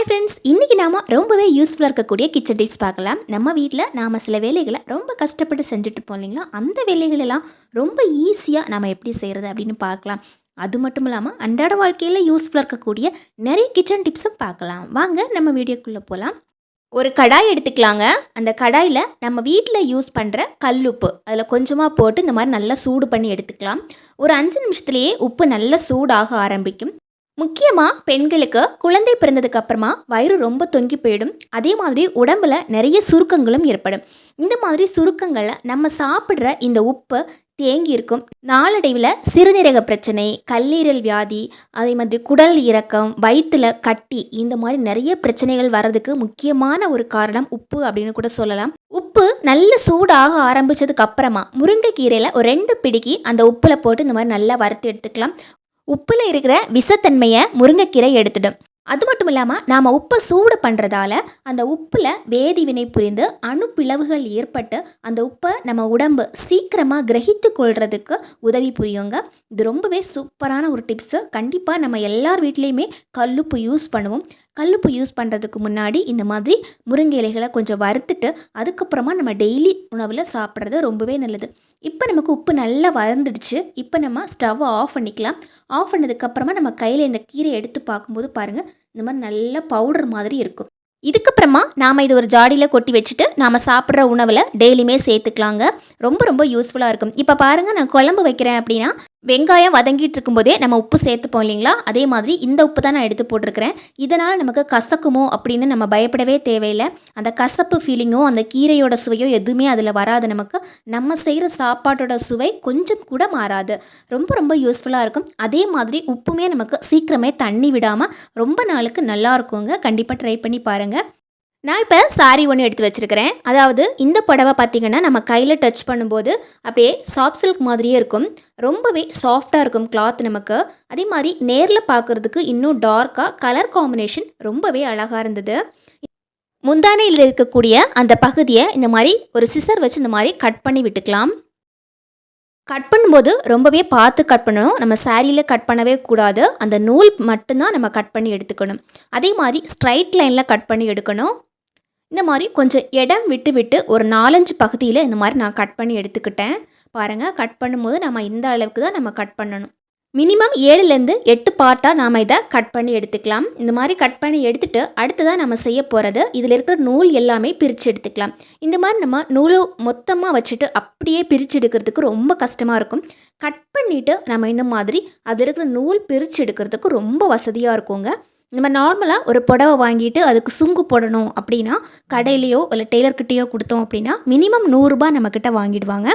Hi friends, இன்றைக்கி நாம் ரொம்பவே யூஸ்ஃபுல்லாக இருக்கக்கூடிய கிச்சன் டிப்ஸ் பார்க்கலாம். நம்ம வீட்டில் நாம் சில வேலைகளை ரொம்ப கஷ்டப்பட்டு செஞ்சுட்டு போம் இல்லைங்களா, அந்த வேலைகளெல்லாம் ரொம்ப ஈஸியாக நம்ம எப்படி செய்கிறது அப்படின்னு பார்க்கலாம். அது மட்டும் இல்லாமல் அன்றாட வாழ்க்கையில் யூஸ்ஃபுல்லாக இருக்கக்கூடிய நிறைய கிச்சன் டிப்ஸும் பார்க்கலாம். வாங்க நம்ம வீடியோக்குள்ளே போகலாம். ஒரு கடாய் எடுத்துக்கலாங்க. அந்த கடாயில் நம்ம வீட்டில் யூஸ் பண்ணுற கல்லுப்பு அதில் கொஞ்சமாக போட்டு இந்த மாதிரி நல்லா சூடு பண்ணி எடுத்துக்கலாம். ஒரு 5 நிமிஷத்துலேயே உப்பு நல்லா சூடாக ஆரம்பிக்கும். முக்கியமாக பெண்களுக்கு குழந்தை பிறந்ததுக்கு அப்புறமா வயிறு ரொம்ப தொங்கி போயிடும். அதே மாதிரி உடம்புல நிறைய சுருக்கங்களும் ஏற்படும். இந்த மாதிரி சுருக்கங்களை நம்ம சாப்பிட்ற இந்த உப்பு தேங்கி இருக்கும். நாளடைவில் சிறுநீரக பிரச்சனை, கல்லீரல் வியாதி, அதே மாதிரி குடல் இறக்கம், வயிற்றுல கட்டி, இந்த மாதிரி நிறைய பிரச்சனைகள் வர்றதுக்கு முக்கியமான ஒரு காரணம் உப்பு அப்படின்னு கூட சொல்லலாம். உப்பு நல்ல சூடாக ஆரம்பித்ததுக்கு அப்புறமா முருங்கைக்கீரையில் ஒரு 2 பிடிக்கி அந்த உப்பில் போட்டு இந்த மாதிரி நல்லா வறுத்து எடுத்துக்கலாம். உப்பில் இருக்கிற விஷத்தன்மையை முருங்கைக்கீரை எடுத்துடும். அது மட்டும் இல்லாமல் நாம் உப்பை சூடு பண்ணுறதால அந்த உப்பில் வேதிவினை புரிந்து அணுப்பிளவுகள் ஏற்பட்டு அந்த உப்பை நம்ம உடம்பு சீக்கிரமாக கிரகித்து கொள்றதுக்கு உதவி புரியுங்க. இது ரொம்பவே சூப்பரான ஒரு டிப்ஸு. கண்டிப்பாக நம்ம எல்லார் வீட்லேயுமே கல்லுப்பு யூஸ் பண்ணுவோம். கல்லுப்பு யூஸ் பண்ணுறதுக்கு முன்னாடி இந்த மாதிரி முருங்கை இலைகளை கொஞ்சம் வறுத்துட்டு அதுக்கப்புறமா நம்ம டெய்லி உணவில் சாப்பிட்றது ரொம்பவே நல்லது. இப்போ நமக்கு உப்பு நல்லா வளர்ந்துடுச்சு. இப்போ நம்ம ஸ்டவ்வை ஆஃப் பண்ணிக்கலாம். ஆஃப் பண்ணதுக்கப்புறமா நம்ம கையில் இந்த கீரையை எடுத்து பார்க்கும்போது பாருங்கள், இந்த மாதிரி நல்ல பவுடர் மாதிரி இருக்கும். இதுக்கப்புறமா நாம் இது ஒரு ஜாடியில் கொட்டி வச்சுட்டு நாம் சாப்பிட்ற உணவில் டெய்லியுமே சேர்த்துக்கலாங்க. ரொம்ப ரொம்ப யூஸ்ஃபுல்லாக இருக்கும். இப்போ பாருங்கள், நான் குழம்பு வைக்கிறேன் அப்படின்னா வெங்காயம் வதங்கிட்டு இருக்கும்போதே நம்ம உப்பு சேர்த்துப்போம் இல்லைங்களா, அதே மாதிரி இந்த உப்பு தான் நான் எடுத்து போட்டிருக்கிறேன். இதனால் நமக்கு கசக்குமோ அப்படின்னு நம்ம பயப்படவே தேவையில்லை. அந்த கசப்பு ஃபீலிங்கோ அந்த கீரையோட சுவையோ எதுவுமே அதில் வராது. நமக்கு நம்ம செய்கிற சாப்பாட்டோட சுவை கொஞ்சம் கூட மாறாது. ரொம்ப ரொம்ப யூஸ்ஃபுல்லாக இருக்கும். அதே மாதிரி உப்புமே நமக்கு சீக்கிரமே தண்ணி விடாமல் ரொம்ப நாளுக்கு நல்லா இருக்குங்க. கண்டிப்பாக ட்ரை பண்ணி பாருங்கள். நான் இப்போ சாரி ஒன்று எடுத்து வச்சுருக்கிறேன். அதாவது இந்த புடவை பார்த்திங்கன்னா நம்ம கையில் டச் பண்ணும்போது அப்படியே சாஃப்ட் சில்க் மாதிரியே இருக்கும். ரொம்பவே சாஃப்டாக இருக்கும் கிளாத் நமக்கு. அதே மாதிரி நேரில் பார்க்குறதுக்கு இன்னும் டார்க்காக கலர் காம்பினேஷன் ரொம்பவே அழகாக இருந்தது. முந்தானையில் இருக்கக்கூடிய அந்த பகுதியை இந்த மாதிரி ஒரு சிசர் வச்சு இந்த மாதிரி கட் பண்ணி விட்டுக்கலாம். கட் பண்ணும்போது ரொம்பவே பார்த்து கட் பண்ணணும். நம்ம சாரியில் கட் பண்ணவே கூடாது. அந்த நூல் மட்டும்தான் நம்ம கட் பண்ணி எடுத்துக்கணும். அதே மாதிரி ஸ்ட்ரைட் லைனில் கட் பண்ணி எடுக்கணும். இந்த மாதிரி கொஞ்சம் இடம் விட்டு விட்டு ஒரு 4-5 பகுதியில் இந்த மாதிரி நான் கட் பண்ணி எடுத்துக்கிட்டேன். பாருங்கள், கட் பண்ணும்போது நம்ம இந்த அளவுக்கு தான் நம்ம கட் பண்ணணும். மினிமம் 7லேருந்து 8 பார்ட்டாக நாம் இதை கட் பண்ணி எடுத்துக்கலாம். இந்த மாதிரி கட் பண்ணி எடுத்துகிட்டு அடுத்ததாக நம்ம செய்ய போகிறது, இதில் இருக்கிற நூல் எல்லாமே பிரித்து எடுத்துக்கலாம். இந்த மாதிரி நம்ம நூலை மொத்தமாக வச்சுட்டு அப்படியே பிரித்து எடுக்கிறதுக்கு ரொம்ப கஷ்டமாக இருக்கும். கட் பண்ணிவிட்டு நம்ம இந்த மாதிரி அதில் இருக்கிற நூல் பிரித்து எடுக்கிறதுக்கு ரொம்ப வசதியாக இருக்குங்க. நம்ம நார்மலாக ஒரு புடவை வாங்கிட்டு அதுக்கு சுங்கு போடணும் அப்படின்னா கடையிலையோ இல்லை டெய்லர்கிட்டையோ கொடுத்தோம் அப்படின்னா மினிமம் 100 ரூபாய் நம்மக்கிட்ட வாங்கிடுவாங்க.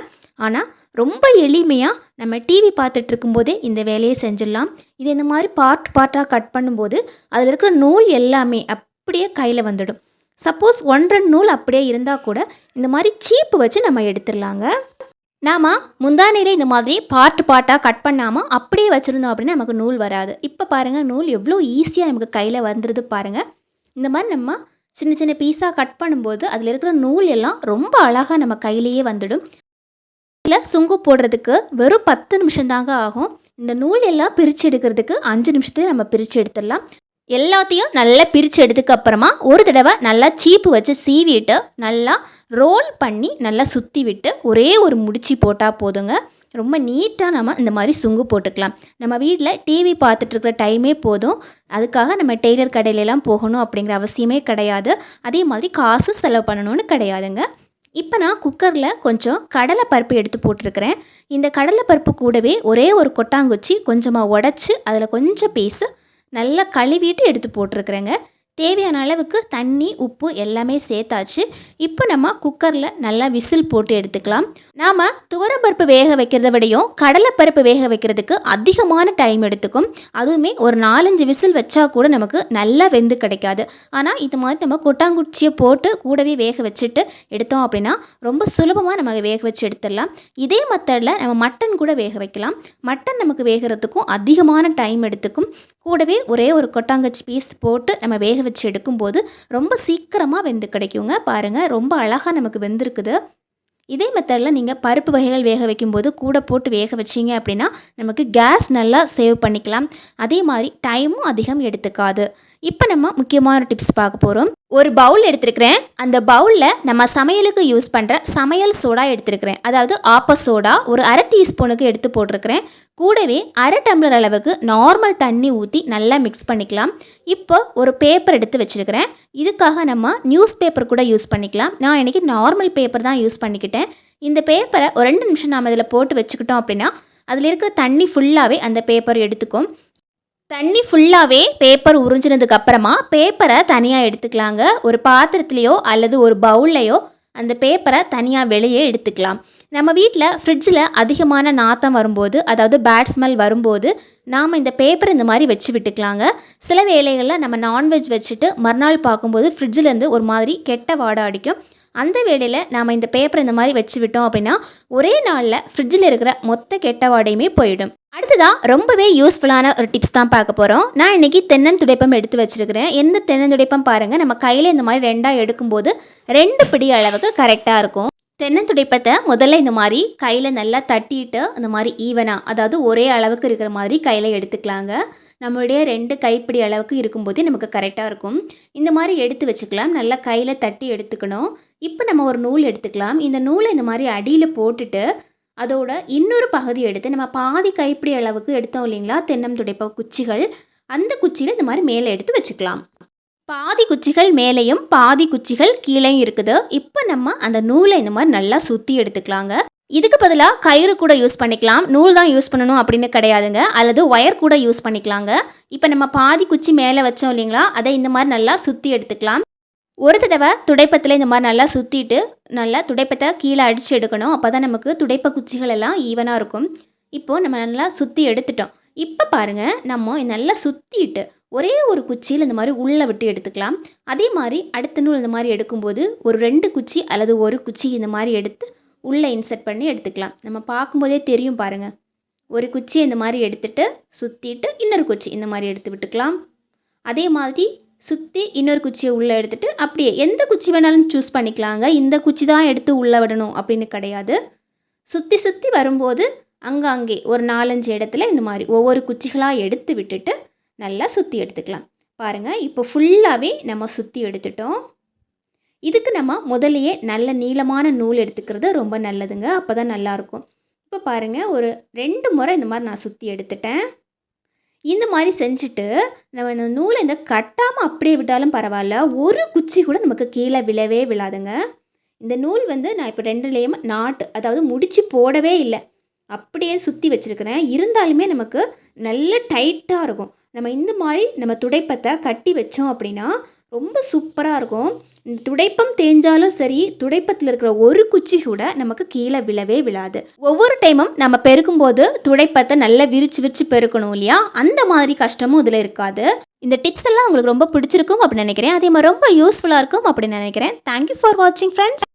ஆனால் ரொம்ப எளிமையாக நம்ம டிவி பார்த்துட்டு இருக்கும்போதே இந்த வேலையை செஞ்சிடலாம். இது இந்த மாதிரி பார்ட்டாக கட் பண்ணும்போது அதில் இருக்கிற நூல் எல்லாமே அப்படியே கையில் வந்துடும். சப்போஸ் 1-2 நூல் அப்படியே இருந்தால் கூட இந்த மாதிரி சீப்பு வச்சு நம்ம எடுத்துடலாங்க. நாம் முந்தானையில் இந்த மாதிரி பார்ட்டாக கட் பண்ணாமல் அப்படியே வச்சுருந்தோம் அப்படின்னா நமக்கு நூல் வராது. இப்போ பாருங்கள், நூல் எவ்வளோ ஈஸியாக நமக்கு கையில் வந்துடுது பாருங்கள். இந்த மாதிரி நம்ம சின்ன சின்ன பீஸாக கட் பண்ணும்போது அதில் இருக்கிற நூல் எல்லாம் ரொம்ப அழகாக நம்ம கையிலேயே வந்துடும். இதில் சுங்கு போடுறதுக்கு வெறும் 10 நிமிஷம் தாங்க ஆகும். இந்த நூல் எல்லாம் பிரித்து எடுக்கிறதுக்கு 5 நிமிஷத்துலேயே நம்ம பிரித்து எடுத்துடலாம். எல்லாத்தையும் நல்லா பிரித்து எடுத்துக்கு அப்புறமா ஒரு தடவை நல்லா சீப்பு வச்சு சீவிட்டு நல்லா ரோல் பண்ணி நல்லா சுற்றி விட்டு ஒரே ஒரு முடிச்சு போட்டால் போதுங்க. ரொம்ப நீட்டாக நம்ம இந்த மாதிரி சுங்கு போட்டுக்கலாம். நம்ம வீட்டில் டிவி பார்த்துட்ருக்கிற டைமே போதும். அதுக்காக நம்ம டெய்லர் கடையிலலாம் போகணும் அப்படிங்கிற அவசியமே கிடையாது. அதே மாதிரி காசு செலவு பண்ணணும்னு கிடையாதுங்க. இப்போ நான் குக்கரில் கொஞ்சம் கடலை பருப்பு எடுத்து போட்டிருக்கிறேன். இந்த கடலை பருப்பு கூடவே ஒரே ஒரு கொட்டாங்குச்சி கொஞ்சமாக உடச்சி அதில் கொஞ்சம் பீஸு நல்லா கழுவிட்டு எடுத்து போட்டிருக்கிறேங்க. தேவையான அளவுக்கு தண்ணி, உப்பு எல்லாமே சேர்த்தாச்சு. இப்போ நம்ம குக்கரில் நல்லா விசில் போட்டு எடுத்துக்கலாம். நாம் துவரம்பருப்பு வேக வைக்கிறத விடையும் கடலைப்பருப்பு வேக வைக்கிறதுக்கு அதிகமான டைம் எடுத்துக்கும். அதுவுமே ஒரு 4-5 விசில் வச்சா கூட நமக்கு நல்லா வெந்து கிடைக்காது. ஆனால் இது மாதிரி நம்ம கொட்டாங்குச்சியை போட்டு கூடவே வேக வச்சுட்டு எடுத்தோம் அப்படின்னா ரொம்ப சுலபமாக நம்ம வேக வச்சு எடுத்துடலாம். இதே மெத்தடில் நம்ம மட்டன் கூட வேக வைக்கலாம். மட்டன் நமக்கு வேகிறதுக்கும் அதிகமான டைம் எடுத்துக்கும். கூடவே ஒரே ஒரு கொட்டாங்கச்சி பீஸ் போட்டு நம்ம வேக வச்சு எடுக்கும்போது ரொம்ப சீக்கிரமாக வெந்து கிடைக்குங்க. பாருங்கள், ரொம்ப அழகாக நமக்கு வெந்திருக்குது. இதே மெத்தடில் நீங்கள் பருப்பு வகைகள் வேக வைக்கும்போது கூட போட்டு வேக வச்சிங்க அப்படின்னா நமக்கு கேஸ் நல்லா சேவ் பண்ணிக்கலாம். அதே மாதிரி டைமும் அதிகம் எடுத்துக்காது. இப்போ நம்ம முக்கியமான டிப்ஸ் பார்க்க போகிறோம். ஒரு பவுல் எடுத்துருக்கிறேன். அந்த பவுலில் நம்ம சமையலுக்கு யூஸ் பண்ணுற சமையல் சோடா எடுத்துருக்கிறேன். அதாவது ஆப்ப சோடா ஒரு அரை டீஸ்பூனுக்கு எடுத்து போட்டிருக்கிறேன். கூடவே அரை டம்ளர் அளவுக்கு நார்மல் தண்ணி ஊற்றி நல்லா மிக்ஸ் பண்ணிக்கலாம். இப்போ ஒரு பேப்பர் எடுத்து வச்சுருக்கிறேன். இதுக்காக நம்ம நியூஸ் பேப்பர் கூட யூஸ் பண்ணிக்கலாம். நான் இன்றைக்கி நார்மல் பேப்பர் தான் யூஸ் பண்ணிக்கிட்டேன். இந்த பேப்பரை ஒரு 2 நிமிஷம் நாம் இதில் போட்டு வச்சுக்கிட்டோம் அப்படின்னா அதில் இருக்கிற தண்ணி ஃபுல்லாகவே அந்த பேப்பர் எடுத்துக்கும். தண்ணி ஃபுல்லாகவே பேப்பர் உறிஞ்சினதுக்கு அப்புறமா பேப்பரை தனியாக எடுத்துக்கலாங்க. ஒரு பாத்திரத்துலேயோ அல்லது ஒரு பவுல்லையோ அந்த பேப்பரை தனியாக வெளியே எடுத்துக்கலாம். நம்ம வீட்டில் ஃப்ரிட்ஜில் அதிகமான நாத்தம் வரும்போது, அதாவது பேட் ஸ்மெல் வரும்போது நாம் இந்த பேப்பர் இந்த மாதிரி வச்சு விட்டுக்கலாங்க. சில வேளைகளில் நம்ம நான்வெஜ் வச்சுட்டு மறுநாள் பார்க்கும்போது ஃப்ரிட்ஜிலேருந்து ஒரு மாதிரி கெட்ட வாடை அடிக்கும். அந்த வேளையில் நாம் இந்த பேப்பரை இந்த மாதிரி வச்சு விட்டோம் அப்படின்னா ஒரே நாளில் ஃப்ரிட்ஜில் இருக்கிற மொத்த கெட்ட வாடையுமே போயிடும். அடுத்ததாக ரொம்பவே யூஸ்ஃபுல்லான ஒரு டிப்ஸ் தான் பார்க்க போகிறோம். நான் இன்றைக்கி தென்னந்துடைப்பம் எடுத்து வச்சுருக்கிறேன். எந்த தென்னந்துடைப்பம் பாருங்கள், நம்ம கையில் இந்த மாதிரி 2ஆக எடுக்கும்போது 2 பிடி அளவுக்கு கரெக்டாக இருக்கும். தென்னந்துடைப்பத்தை முதல்ல இந்த மாதிரி கையில் நல்லா தட்டிட்டு இந்த மாதிரி ஈவனாக, அதாவது ஒரே அளவுக்கு இருக்கிற மாதிரி கையில் எடுத்துக்கலாங்க. நம்மளுடைய 2 கைப்பிடி அளவுக்கு இருக்கும்போதே நமக்கு கரெக்டாக இருக்கும். இந்த மாதிரி எடுத்து வச்சுக்கலாம். நல்லா கையில் தட்டி எடுத்துக்கணும். இப்போ நம்ம ஒரு நூல் எடுத்துக்கலாம். இந்த நூலை இந்த மாதிரி அடியில் போட்டுட்டு அதோட இன்னொரு பகுதி எடுத்து நம்ம பாதி கைப்பிடி அளவுக்கு எடுத்தோம் இல்லைங்களா தென்னந்துடைப்ப குச்சிகள், அந்த குச்சியில் இந்த மாதிரி மேலே எடுத்து வச்சுக்கலாம். பாதி குச்சிகள் மேலேயும் பாதி குச்சிகள் கீழேயும் இருக்குது. இப்போ நம்ம அந்த நூலை இந்த மாதிரி நல்லா சுற்றி எடுத்துக்கலாங்க. இதுக்கு பதிலாக கயிறு கூட யூஸ் பண்ணிக்கலாம். நூல் தான் யூஸ் பண்ணணும் அப்படின்னு கிடையாதுங்க. அல்லது ஒயர் கூட யூஸ் பண்ணிக்கலாங்க. இப்போ நம்ம பாதி குச்சி மேலே வச்சோம் இல்லைங்களா, அதை இந்த மாதிரி நல்லா சுற்றி எடுத்துக்கலாம். ஒரு தடவை துடைப்பத்தில் இந்த மாதிரி நல்லா சுற்றிட்டு நல்லா துடைப்பத்தை கீழே அடித்து எடுக்கணும். அப்போ தான் நமக்கு துடைப்ப குச்சிகள் எல்லாம் ஈவனாக இருக்கும். இப்போது நம்ம நல்லா சுற்றி எடுத்துட்டோம். இப்போ பாருங்கள், நம்ம நல்லா சுற்றிட்டு ஒரே ஒரு குச்சியில் இந்த மாதிரி உள்ளே விட்டு எடுத்துக்கலாம். அதே மாதிரி அடுத்த நூல் இந்த மாதிரி எடுக்கும்போது ஒரு 2 குச்சி அல்லது ஒரு குச்சி இந்த மாதிரி எடுத்து உள்ளே இன்சர்ட் பண்ணி எடுத்துக்கலாம். நம்ம பார்க்கும்போதே தெரியும் பாருங்கள். ஒரு குச்சியை இந்த மாதிரி எடுத்துகிட்டு சுற்றிட்டு இன்னொரு குச்சி இந்த மாதிரி எடுத்து விட்டுக்கலாம். அதே மாதிரி சுற்றி இன்னொரு குச்சியை உள்ளே எடுத்துகிட்டு அப்படியே எந்த குச்சி வேணாலும் சூஸ் பண்ணிக்கலாங்க. இந்த குச்சி தான் எடுத்து உள்ளே விடணும் அப்படின்னு கிடையாது. சுற்றி சுற்றி வரும்போது அங்கே ஒரு 4-5 இடத்துல இந்த மாதிரி ஒவ்வொரு குச்சிகளாக எடுத்து விட்டுட்டு நல்லா சுற்றி எடுத்துக்கலாம். பாருங்கள், இப்போ ஃபுல்லாகவே நம்ம சுற்றி எடுத்துட்டோம். இதுக்கு நம்ம முதலையே நல்ல நீளமான நூல் எடுத்துக்கிறது ரொம்ப நல்லதுங்க. அப்போ தான் நல்லாயிருக்கும். இப்போ பாருங்கள், ஒரு 2 முறை இந்த மாதிரி நான் சுற்றி எடுத்துட்டேன். இந்த மாதிரி செஞ்சுட்டு நம்ம இந்த நூலை இந்த கட்டாமல் அப்படியே விட்டாலும் பரவாயில்ல, ஒரு குச்சி கூட நமக்கு கீழே விழவே விழாதுங்க. இந்த நூல் நான் இப்போ 2லேயும் நாட்டு, அதாவது முடிச்சு போடவே இல்லை, அப்படியே சுற்றி வச்சுருக்கிறேன். இருந்தாலுமே நமக்கு நல்ல டைட்டாக இருக்கும். நம்ம இந்த மாதிரி நம்ம துடைப்பத்தை கட்டி வச்சோம் அப்படின்னா ரொம்ப சூப்பராக இருக்கும். இந்த துடைப்பம் தேஞ்சாலும் சரி, துடைப்பத்தில் இருக்கிற ஒரு குச்சி கூட நமக்கு கீழே விழவே விழாது. ஒவ்வொரு டைமும் நம்ம பெருக்கும்போது துடைப்பத்தை நல்லா விரிச்சு பெருக்கணும் இல்லையா, அந்த மாதிரி கஷ்டமும் இதில் இருக்காது. இந்த டிப்ஸ் எல்லாம் உங்களுக்கு ரொம்ப பிடிச்சிருக்கும் அப்படின்னு நினைக்கிறேன். அதே மாதிரி ரொம்ப யூஸ்ஃபுல்லாக இருக்கும் அப்படின்னு நினைக்கிறேன். தேங்க்யூ ஃபார் வாட்சிங் ஃப்ரெண்ட்ஸ்.